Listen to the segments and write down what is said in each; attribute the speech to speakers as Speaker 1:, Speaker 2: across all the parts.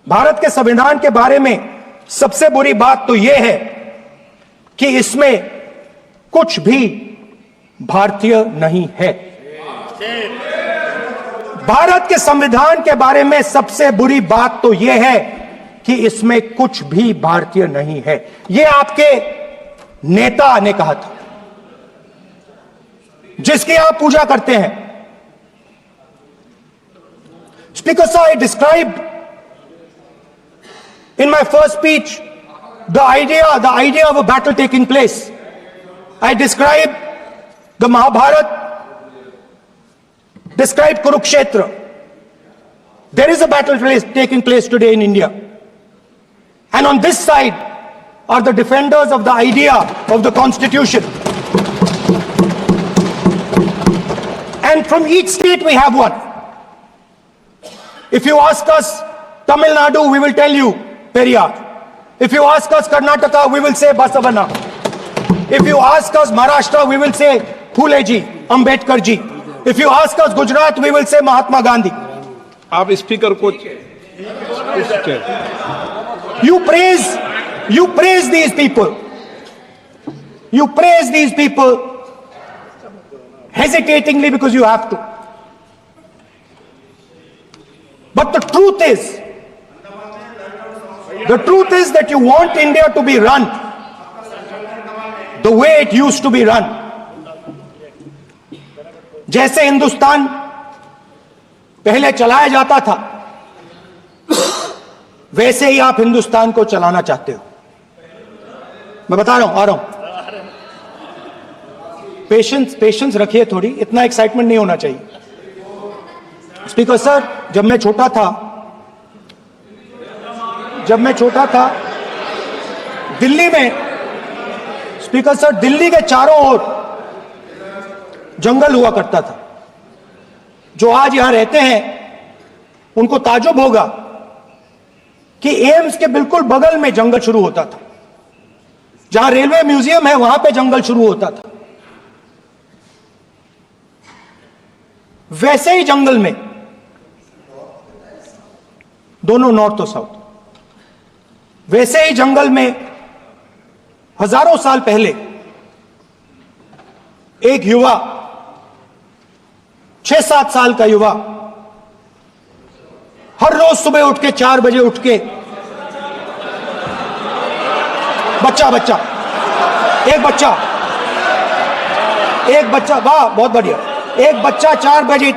Speaker 1: भारत के संविधान के बारे में सबसे बुरी बात तो यह है कि इसमें कुछ भी भारतीय नहीं है। भारत के संविधान के बारे में सबसे बुरी बात तो यह है कि इसमें कुछ भी भारतीय नहीं है। यह आपके नेता ने कहा था, जिसकी आप पूजा करते हैं। Speaker sir, I described in my first speech the idea of a battle taking place. I described the Mahabharata, described Kurukshetra. There is a battle taking place today in India. And on this side are the defenders of the idea of the Constitution. And from each state we have one. If you ask us Tamil Nadu, we will tell you Periyar. If you ask us Karnataka, we will say Basavana. If you ask us Maharashtra, we will say Phule ji, Ambedkar ji. If you ask us Gujarat, we will say Mahatma Gandhi.
Speaker 2: आप speaker को
Speaker 1: You praise these people. You praise these people hesitatingly because you have to. But the truth is that you want India to be run the way it used to be run. जैसे हिंदुस्तान पहले चलाया जाता था, वैसे ही आप हिंदुस्तान को चलाना चाहते हो। मैं बता रहा हूं, आ रहा हूं। पेशेंस रखिए थोड़ी, इतना एक्साइटमेंट नहीं होना चाहिए। स्पीकर सर, जब मैं छोटा था दिल्ली में, स्पीकर सर, दिल्ली के चारों ओर जंगल हुआ करता था। जो आज यहां रहते हैं उनको ताजुब होगा कि एम्स के बिल्कुल बगल में जंगल शुरू होता था। जहां रेलवे म्यूजियम है वहां पे जंगल शुरू होता था। वैसे ही जंगल में, दोनों नॉर्थ और साउथ, वैसे ही जंगल में हजारों साल पहले एक युवा, 6-7 साल का युवा, हर रोज सुबह उठ के 4 बजे उठ के एक बच्चा, वाह बहुत बढ़िया, एक बच्चा 4 बजे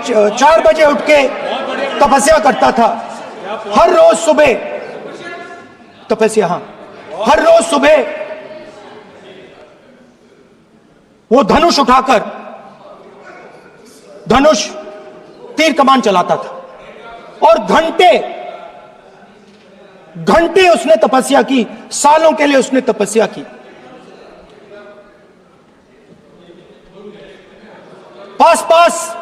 Speaker 1: उठ के तपस्या करता था। हर रोज सुबह तपस्या, हर रोज सुबह वो धनुष उठाकर तीर कमान चलाता था और घंटे उसने तपस्या की, सालों के लिए उसने तपस्या की। पास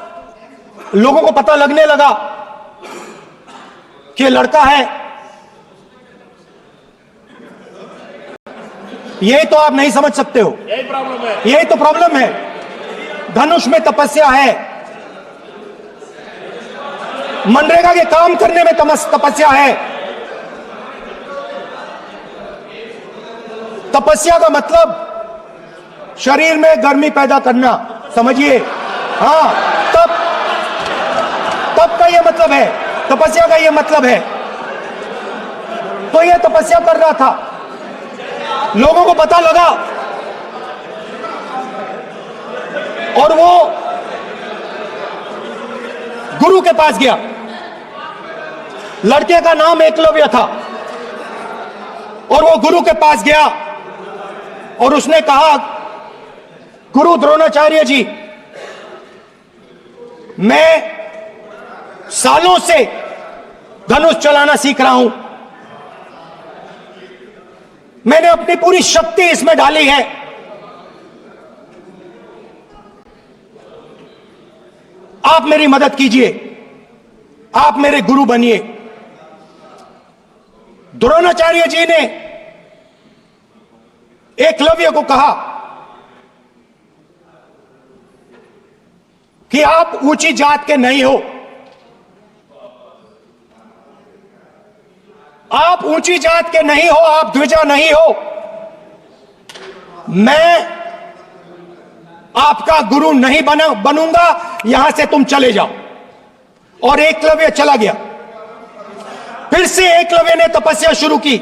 Speaker 1: लोगों को पता लगने लगा कि लड़का है। यही तो आप नहीं समझ सकते हो, यही तो प्रॉब्लम है। धनुष में तपस्या है, मनरेगा के काम करने में तपस्या है। तपस्या का मतलब शरीर में गर्मी पैदा करना, समझिए। हाँ, तब का यह मतलब है, तपस्या का यह मतलब है। तो यह तपस्या कर रहा था, लोगों को पता लगा और वो गुरु के पास गया। लड़के का नाम एकलव्य था और वो गुरु के पास गया और उसने कहा, गुरु द्रोणाचार्य जी, मैं सालों से धनुष चलाना सीख रहा हूं, मैंने अपनी पूरी शक्ति इसमें डाली है। आप मेरी मदद कीजिए, आप मेरे गुरु बनिए। द्रोणाचार्य जी ने एकलव्य को कहा कि आप ऊंची जात के नहीं हो, आप ऊंची जात के नहीं हो, आप द्विजा नहीं हो। मैं आपका गुरु नहीं बनूंगा, यहां से तुम चले जाओ। और एकलव्य चला गया। फिर से एकलव्य ने तपस्या शुरू की,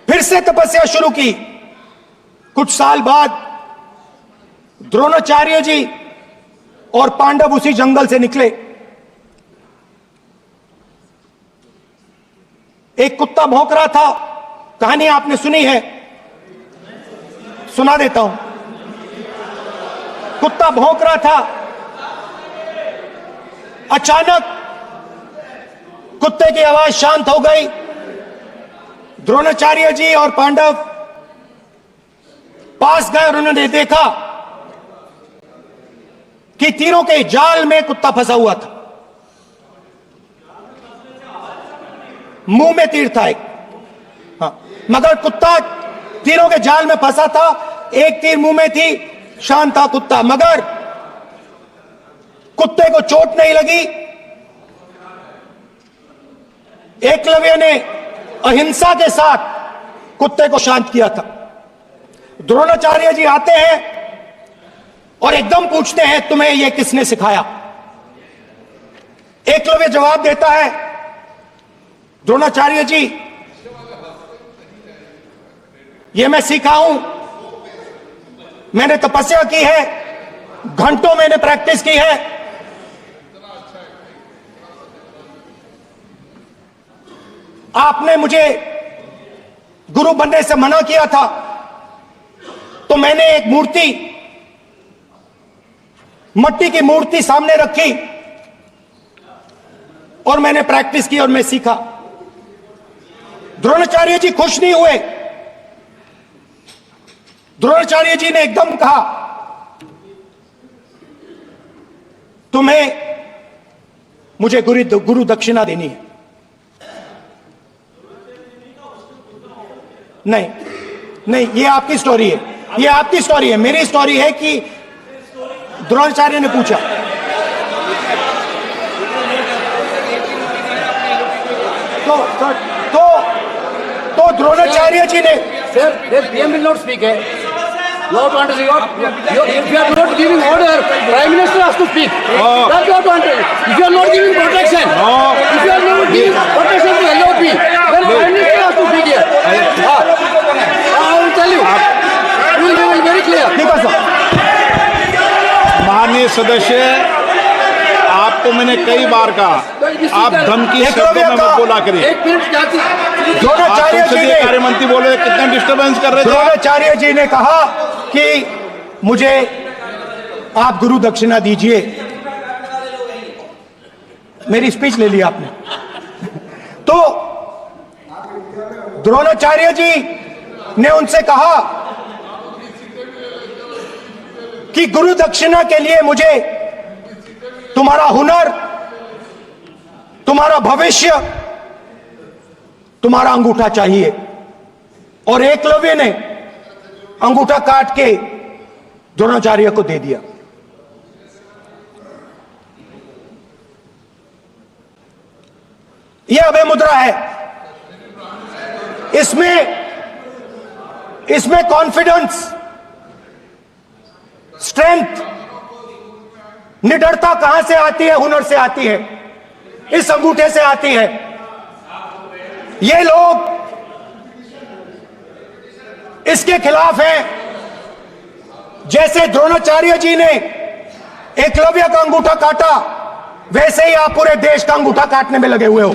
Speaker 1: फिर से तपस्या शुरू की। कुछ साल बाद द्रोणाचार्य जी और पांडव उसी जंगल से निकले। एक कुत्ता भौंक रहा था, कहानी आपने सुनी है, सुना देता हूं। कुत्ता भौंक रहा था, अचानक कुत्ते की आवाज शांत हो गई। द्रोणाचार्य जी और पांडव पास गए और उन्होंने देखा कि तीरों के जाल में कुत्ता फंसा हुआ था। मुंह में तीर था एक, हाँ, मगर कुत्ता तीरों के जाल में फंसा था। एक तीर मुंह में थी, शांत था कुत्ता, मगर कुत्ते को चोट नहीं लगी। एकलव्य ने अहिंसा के साथ कुत्ते को शांत किया था। द्रोणाचार्य जी आते हैं और एकदम पूछते हैं, तुम्हें यह किसने सिखाया? एकलव्य जवाब देता है, द्रोणाचार्य जी, यह मैं सीखा हूं, मैंने तपस्या की है, घंटों मैंने प्रैक्टिस की है। आपने मुझे गुरु बनने से मना किया था, तो मैंने एक मूर्ति, मट्टी की मूर्ति सामने रखी और मैंने प्रैक्टिस की और मैं सीखा। द्रोणाचार्य जी खुश नहीं हुए। द्रोणाचार्य जी ने एकदम कहा, तुम्हें मुझे गुरु दक्षिणा देनी है। नहीं नहीं, ये आपकी स्टोरी है, ये आपकी स्टोरी है। मेरी स्टोरी है कि द्रोणाचार्य ने पूछा। तो द्रोणाचार्य जी ने,
Speaker 3: Sir, the PM will not speak. Not want to speak. If you are not giving order, Prime Minister has to speak. That's what want to. If you are not giving protection, if you are not giving protection to LOP, then Prime Minister has to speak here. I will tell you. We will be very clear.
Speaker 1: देखो sir,
Speaker 2: माननीय सदस्य, आपको मैंने कई बार कहा, आप धमकी शब्दों में मत बोला करिए।
Speaker 3: एक मिनट क्या थी?
Speaker 1: द्रोणाचार्य जी
Speaker 2: संसदीय
Speaker 1: ने,
Speaker 2: कार्य मंत्री बोले, कितना डिस्टर्बेंस कर रहे थे।
Speaker 1: द्रोणाचार्य जी ने कहा कि मुझे आप गुरु दक्षिणा दीजिए। मेरी स्पीच ले ली आपने। तो द्रोणाचार्य जी ने उनसे कहा कि गुरु दक्षिणा के लिए मुझे तुम्हारा हुनर, तुम्हारा भविष्य, तुम्हारा अंगूठा चाहिए। और एकलव्य ने अंगूठा काट के द्रोणाचार्य को दे दिया। यह अभय मुद्रा है। इसमें कॉन्फिडेंस, स्ट्रेंथ, निडरता कहां से आती है? हुनर से आती है, इस अंगूठे से आती है। ये लोग इसके खिलाफ हैं। जैसे द्रोणाचार्य जी ने एकलव्य का अंगूठा काटा, वैसे ही आप पूरे देश का अंगूठा काटने में लगे हुए हो।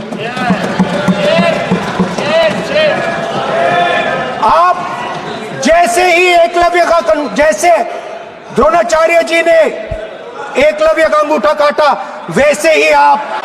Speaker 1: आप जैसे ही एकलव्य का, जैसे द्रोणाचार्य जी ने एकलव्य का अंगूठा काटा, वैसे ही आप